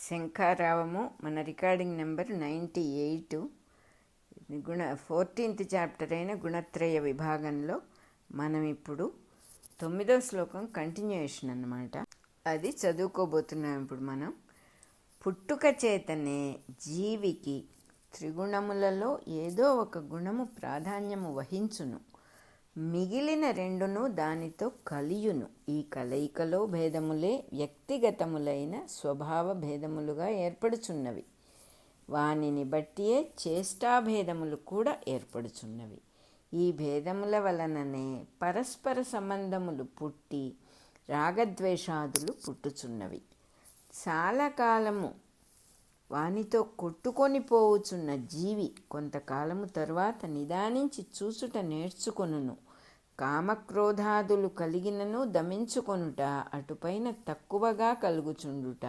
శంఖారావము. మన recording number 98. 14th chapter అయిన గుణత్రయ విభాగంలో మనం ఇప్పుడు 9వ శ్లోకం కంటిన్యూయేషన్ అన్నమాట. అది చదువుకోబోతున్నాం ఇప్పుడు మనం. పుట్టుక చేతనే జీవికి త్రిగుణములలో ఏదో ఒక గుణము ప్రాధాన్యము వహించును, మిగిలిన రెండును దానితో కలియును. ఈ కలయికలో భేదములే వ్యక్తిగతములైన స్వభావ భేదములుగా ఏర్పడుచున్నవి. వానిని బట్టియే చేష్టాభేదములు కూడా ఏర్పడుచున్నవి. ఈ భేదముల వలననే పరస్పర సంబంధములు పుట్టి రాగద్వేషాదులు పుట్టుచున్నవి. చాలా కాలము వానితో కొట్టుకొని పోవుచున్న జీవి కొంతకాలము తరువాత నిదానించి చూచుట నేర్చుకొనును. కామక్రోధాదులు కలిగినను దమించుకొనుట, అటుపైన తక్కువగా కలుగుచుండుట,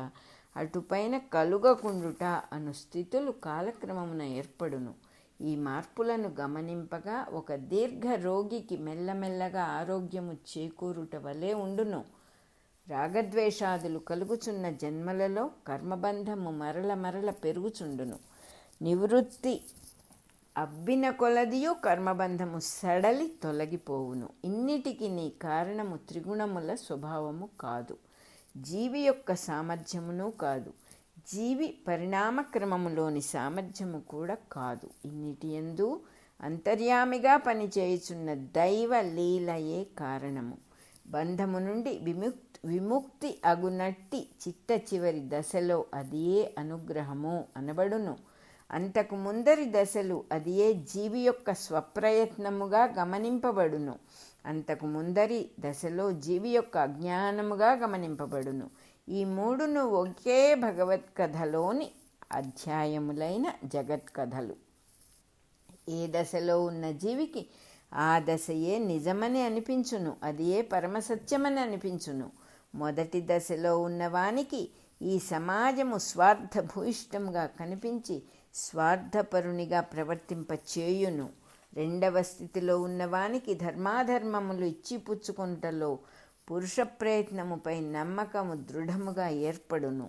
అటుపైన కలుగకుండుట అను స్థితులు కాలక్రమమున ఏర్పడును. ఈ మార్పులను గమనింపగా ఒక దీర్ఘ రోగికి మెల్లమెల్లగా ఆరోగ్యము చేకూరుట వలె ఉండును. రాగద్వేషాదులు కలుగుచున్న జన్మలలో కర్మబంధము మరల మరల పెరుగుచుండును. నివృత్తి అబ్బిన కొలదియు కర్మబంధము సడలి తొలగిపోవును. ఇన్నిటికి నీ కారణము త్రిగుణముల స్వభావము కాదు, జీవి యొక్క సామర్థ్యమును కాదు, జీవి పరిణామక్రమములోని సామర్థ్యము కూడా కాదు. ఇన్నిటి యందు అంతర్యామిగా పనిచేయుచున్న దైవ లీలయే కారణము. బంధము నుండి విముక్తి అగునట్టి చిట్ట చివరి దశలో అదియే అనుగ్రహము అనబడును. అంతకు ముందరి దశలు అదియే జీవి యొక్క స్వప్రయత్నముగా గమనింపబడును. అంతకు ముందరి దశలో జీవి యొక్క అజ్ఞానముగా గమనింపబడును. ఈ మూడును ఒకే భగవత్కథలోని అధ్యాయములైన జగత్కథలు. ఏ దశలో ఉన్న జీవికి ఆ దశయే నిజమని అనిపించును, అదియే పరమసత్యమని అనిపించును. మొదటి దశలో ఉన్నవానికి ఈ సమాజము స్వార్థభూయిష్టంగా కనిపించి స్వార్థపరునిగా ప్రవర్తింపచేయును. రెండవ స్థితిలో ఉన్నవానికి ధర్మాధర్మములు ఇచ్చిపుచ్చుకుంటలో పురుష ప్రయత్నముపై నమ్మకము దృఢముగా ఏర్పడును.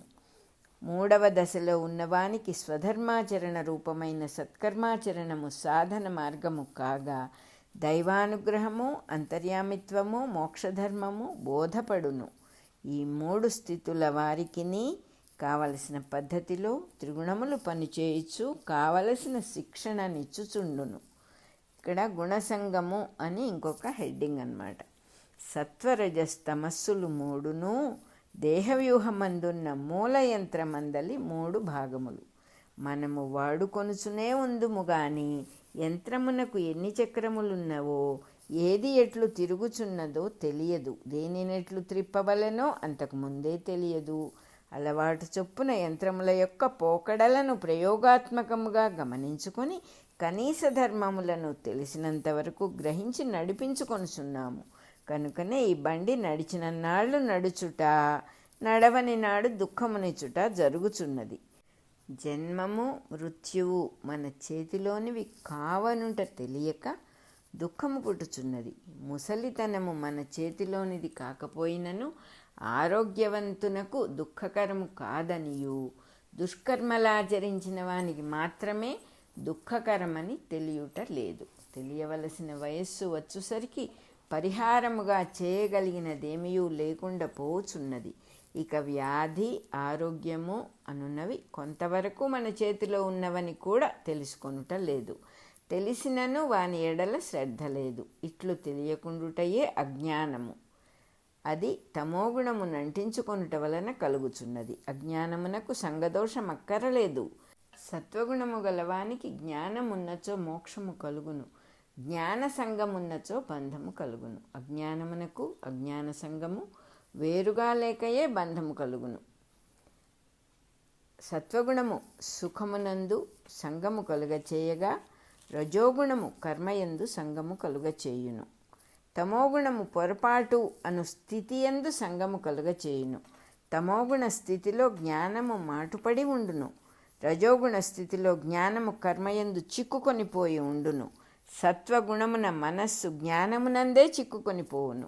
మూడవ దశలో ఉన్నవానికి స్వధర్మాచరణ రూపమైన సత్కర్మాచరణము సాధన మార్గము కాగా దైవానుగ్రహము, అంతర్యామిత్వము, మోక్షధర్మము బోధపడును. ఈ మూడు స్థితుల వారికిని కావలసిన పద్ధతిలో త్రిగుణములు పనిచేయచ్చు కావలసిన శిక్షణనిచ్చుచుండును. ఇక్కడ గుణసంగము అని ఇంకొక హెడ్డింగ్ అన్నమాట. సత్వరజస్తమస్సులు మూడును దేహవ్యూహమందున్న మూలయంత్రమందలి మూడు భాగములు. మనము వాడుకొనుచునే ఉందుము గాని యంత్రమునకు ఎన్ని చక్రములున్నవో, ఏది ఎట్లు తిరుగుచున్నదో తెలియదు. దేనినెట్లు త్రిప్పవలెనో అంతకుముందే తెలియదు. అలవాటు చొప్పున యంత్రముల యొక్క పోకడలను ప్రయోగాత్మకముగా గమనించుకొని కనీస ధర్మములను తెలిసినంత వరకు గ్రహించి నడిపించుకొనుచున్నాము. కనుకనే ఈ బండి నడిచిన నాళ్ళు నడుచుట, నడవని నాడు దుఃఖమునిచుట జరుగుచున్నది. జన్మము మృత్యువు మన చేతిలోనివి కావనుట తెలియక దుఃఖము పుట్టుచున్నది. ముసలితనము మన చేతిలోనిది కాకపోయినను ఆరోగ్యవంతునకు దుఃఖకరము కాదనియు, దుష్కర్మలాచరించిన వానికి మాత్రమే దుఃఖకరమని తెలియుట లేదు. తెలియవలసిన వయస్సు వచ్చుసరికి పరిహారముగా చేయగలిగినదేమియూ లేకుండా పోవుచున్నది. ఇక వ్యాధి, ఆరోగ్యము అనున్నవి కొంతవరకు మన చేతిలో ఉన్నవని కూడా తెలుసుకొనుట లేదు. తెలిసినను వాని ఎడల శ్రద్ధ లేదు. ఇట్లు తెలియకుండుటయే అజ్ఞానము. అది తమోగుణము నంటించుకొనుట వలన కలుగుచున్నది. అజ్ఞానమునకు సంగదోషం అక్కరలేదు. సత్వగుణము గలవానికి జ్ఞానమున్నచో మోక్షము కలుగును, జ్ఞాన సంగమున్నచో బంధము కలుగును. అజ్ఞానమునకు అజ్ఞాన సంగము వేరుగా లేకయే బంధము కలుగును. సత్వగుణము సుఖమునందు సంగము కలుగచేయగా రజోగుణము కర్మయందు సంగము కలుగచేయును. తమోగుణము పొరపాటు అను స్థితియందు సంగము కలుగచేయును. తమోగుణ స్థితిలో జ్ఞానము మాటుపడి ఉండును. రజోగుణ స్థితిలో జ్ఞానము కర్మయందు చిక్కుకొని పోయి ఉండును. సత్వగుణమున మనస్సు జ్ఞానమునందే చిక్కుకొని పోవును.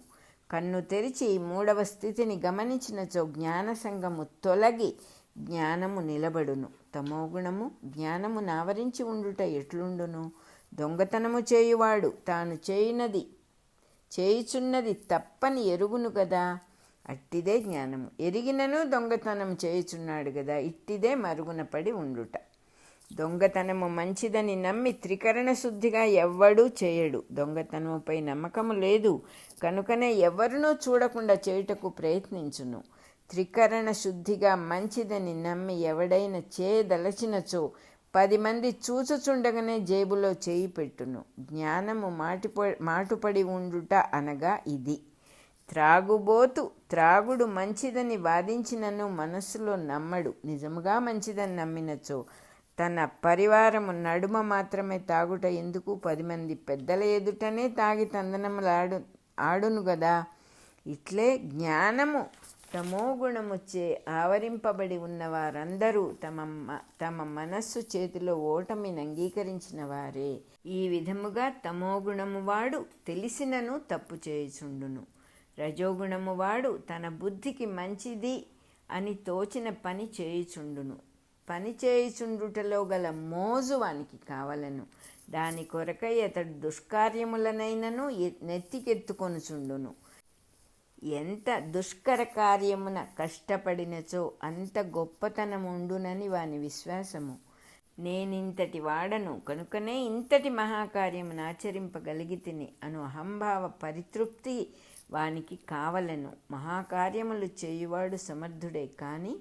కన్ను తెరిచి మూడవ స్థితిని గమనించినచో జ్ఞాన సంగము తొలగి జ్ఞానము నిలబడును. తమోగుణము జ్ఞానమును ఆవరించి ఉండుట ఎట్లుండును? దొంగతనము చేయువాడు తాను చేయుచున్నది తప్పని ఎరుగును గదా, అట్టిదే జ్ఞానము. ఎరిగినను దొంగతనం చేయుచున్నాడు గదా, ఇట్టిదే మరుగున పడి ఉండుట. దొంగతనము మంచిదని నమ్మి త్రికరణ శుద్ధిగా ఎవ్వడూ చేయడు. దొంగతనముపై నమ్మకము లేదు కనుకనే ఎవరినూ చూడకుండా చేయుటకు ప్రయత్నించును. త్రికరణ శుద్ధిగా మంచిదని నమ్మి ఎవడైనా చేయదలచినచో 10 మంది చూచుచుండగానే జేబులో చేయి పెట్టును. జ్ఞానము మాటుపడి ఉండుట అనగా ఇది. త్రాగుడు మంచిదని వాదించినను మనస్సులో నమ్మడు. నిజముగా మంచిదని నమ్మినచో తన పరివారము నడుమ మాత్రమే తాగుట ఎందుకు? 10 మంది పెద్దల ఎదుటనే తాగి తందనములాడు ఆడును గదా. ఇట్లే జ్ఞానము తమోగుణముచే ఆవరింపబడి ఉన్న వారందరూ తమ మనస్సు చేతిలో ఓటమిని అంగీకరించిన వారే. ఈ విధముగా తమోగుణము వాడు తెలిసినను తప్పు చేయుచుండును. రజోగుణము వాడు తన బుద్ధికి మంచిది అని తోచిన పని చేయుచుండును. పని చేయుచుండుటలో గల మోజు వానికి కావలను. దాని కొరకై అతడు దుష్కార్యములనైనను నెత్తికెత్తుకొనుచుండును. ఎంత దుష్కర కార్యమున కష్టపడినచో అంత గొప్పతనముండునని వాని విశ్వాసము. నేనింతటి వాడను కనుకనే ఇంతటి మహాకార్యమును ఆచరింపగలిగితిని అను అహంభావ పరితృప్తి వానికి కావలను. మహాకార్యములు చేయువాడు సమర్థుడే, కానీ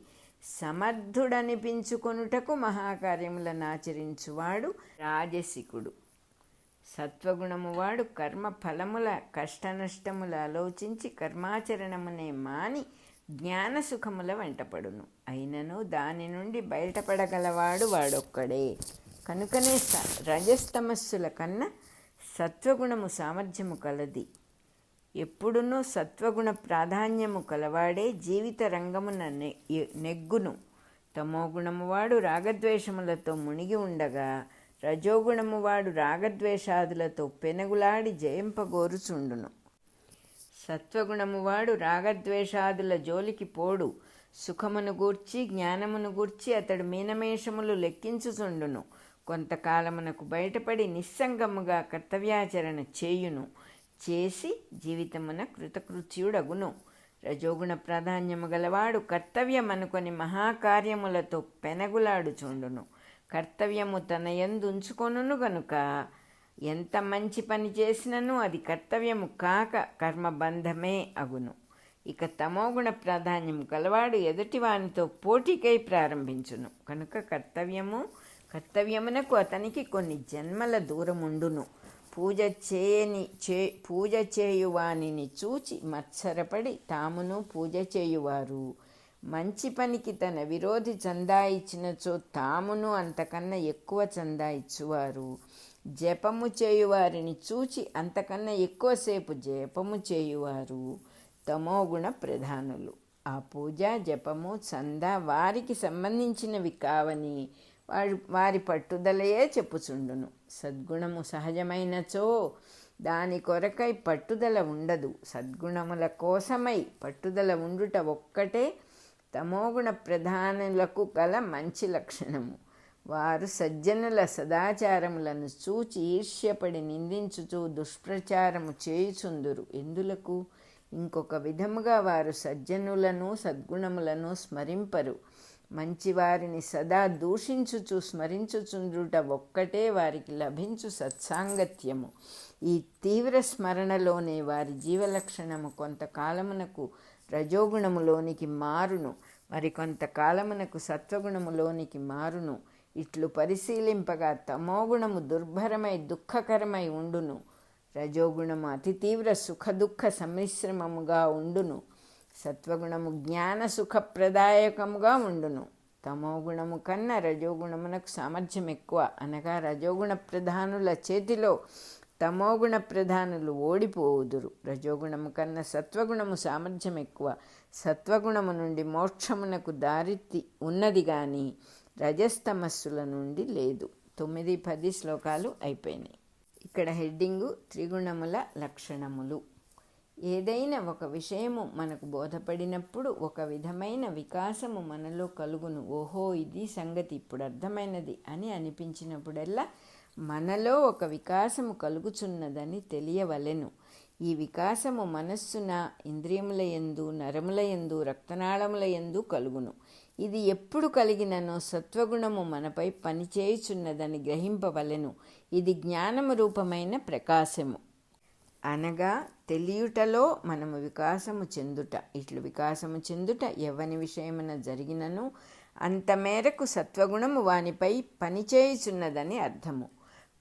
సమర్థుడనిపించుకొనుటకు మహాకార్యములను ఆచరించువాడు రాజసికుడు. సత్వగుణము వాడు కర్మ ఫలముల కష్టనష్టములు ఆలోచించి కర్మాచరణమునే మాని జ్ఞాన సుఖముల వెంటపడును. అయినను దాని నుండి బయటపడగలవాడు వాడొక్కడే. కనుకనే రజస్తమస్సుల కన్నా సత్వగుణము సామర్థ్యము కలది. ఎప్పుడునూ సత్వగుణ ప్రాధాన్యము కలవాడే జీవిత రంగమున నెగ్గును. తమోగుణము వాడు రాగద్వేషములతో మునిగి ఉండగా రజోగుణము వాడు రాగద్వేషాదులతో పెనగులాడి జయింపగోరుచుండును. సత్వగుణము వాడు రాగద్వేషాదుల జోలికి పోడు. సుఖమును గూర్చి జ్ఞానమును గూర్చి అతడు మీనమేషములు లెక్కించుచుండును. కొంతకాలమునకు బయటపడి నిస్సంగముగా కర్తవ్యాచరణ చేయును. చేసి జీవితమున కృతకృత్యుడగును. రజోగుణ ప్రాధాన్యము గలవాడు కర్తవ్యమనుకొని మహాకార్యములతో పెనగులాడుచుండును. కర్తవ్యము తన యందు ఉంచుకొనును గనుక ఎంత మంచి పని చేసినను అది కర్తవ్యము కాక కర్మబంధమే అగును. ఇక తమోగుణ ప్రాధాన్యము గలవాడు ఎదుటివానితో పోటీకై ప్రారంభించును. కనుక కర్తవ్యమునకు అతనికి కొన్ని జన్మల దూరముండును. పూజ చేయువానిని చూచి మత్సరపడి తామును పూజ చేయువారు. మంచి పనికి తన విరోధి చందా ఇచ్చినచో తామును అంతకన్నా ఎక్కువ చందా ఇచ్చువారు. జపము చేయువారిని చూచి అంతకన్నా ఎక్కువసేపు జపము చేయువారు తమోగుణ ప్రధానులు. ఆ పూజ జపము చందా వారికి సంబంధించినవి కావని వారి పట్టుదలయే చెప్పుచుండును. సద్గుణము సహజమైనచో దాని కొరకై పట్టుదల ఉండదు. సద్గుణముల కోసమై పట్టుదల ఉండుట ఒక్కటే తమోగుణ ప్రధానులకు గల మంచి లక్షణము. వారు సజ్జనుల సదాచారములను చూచి ఈర్ష్యపడి నిందించుచూ దుష్ప్రచారము చేయుచుందురు. ఎందులకు? ఇంకొక విధముగా వారు సజ్జనులను సద్గుణములను స్మరింపరు. మంచివారిని సదా దూషించుచు స్మరించుచుండుట ఒక్కటే వారికి లభించు సత్సాంగత్యము. ఈ తీవ్ర స్మరణలోనే వారి జీవలక్షణము కొంతకాలమునకు రజోగుణములోనికి మారును, మరి కొంతకాలమునకు సత్వగుణములోనికి మారును. ఇట్లు పరిశీలింపగా తమోగుణము దుర్భరమై దుఃఖకరమై ఉండును. రజోగుణము అతి తీవ్ర సుఖదుఖ సమ్మిశ్రమముగా ఉండును. సత్వగుణము జ్ఞాన సుఖప్రదాయకముగా ఉండును. తమోగుణము కన్నా రజోగుణమునకు సామర్థ్యం ఎక్కువ. అనగా రజోగుణ ప్రధానుల చేతిలో తమోగుణ ప్రధానులు ఓడిపోవుదురు. రజోగుణము కన్నా సత్వగుణము సామర్థ్యం ఎక్కువ. సత్వగుణము నుండి మోక్షమునకు దారి ఉన్నది కానీ రజస్తమస్సుల నుండి లేదు. 9-10 శ్లోకాలు అయిపోయినాయి. ఇక్కడ హెడ్డింగు త్రిగుణముల లక్షణములు. ఏదైనా ఒక విషయము మనకు బోధపడినప్పుడు ఒక విధమైన వికాసము మనలో కలుగును. ఓహో, ఇది సంగతి ఇప్పుడు అర్థమైనది అని అనిపించినప్పుడల్లా మనలో ఒక వికాసము కలుగుచున్నదని తెలియవలెను. ఈ వికాసము మనస్సున, ఇంద్రియముల యందు, నరముల యందు, రక్తనాళముల యందు కలుగును. ఇది ఎప్పుడు కలిగిననో సత్వగుణము మనపై పనిచేయుచున్నదని గ్రహింపవలెను. ఇది జ్ఞానము రూపమైన ప్రకాశము. అనగా తెలియుటలో మనము వికాసము చెందుట. ఇట్లు వికాసము చెందుట ఎవని విషయమున జరిగినను అంత మేరకు సత్వగుణము వానిపై పనిచేయుచున్నదని అర్థము.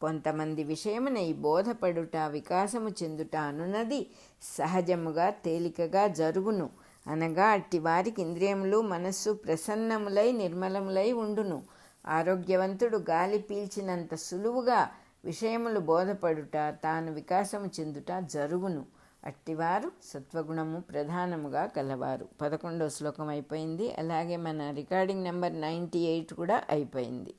కొంతమంది విషయమున ఈ బోధపడుట, వికాసము చెందుట అనున్నది సహజముగా తేలికగా జరుగును. అనగా అట్టి వారికి ఇంద్రియములు, మనస్సు ప్రసన్నములై నిర్మలములై ఉండును. ఆరోగ్యవంతుడు గాలి పీల్చినంత సులువుగా విషయములు బోధపడుట, తాను వికాసము చెందుట జరుగును. అట్టివారు సత్వగుణము ప్రధానముగా కలవారు. 11వ శ్లోకం అయిపోయింది. అలాగే మన రికార్డింగ్ నెంబర్ 98 కూడా అయిపోయింది.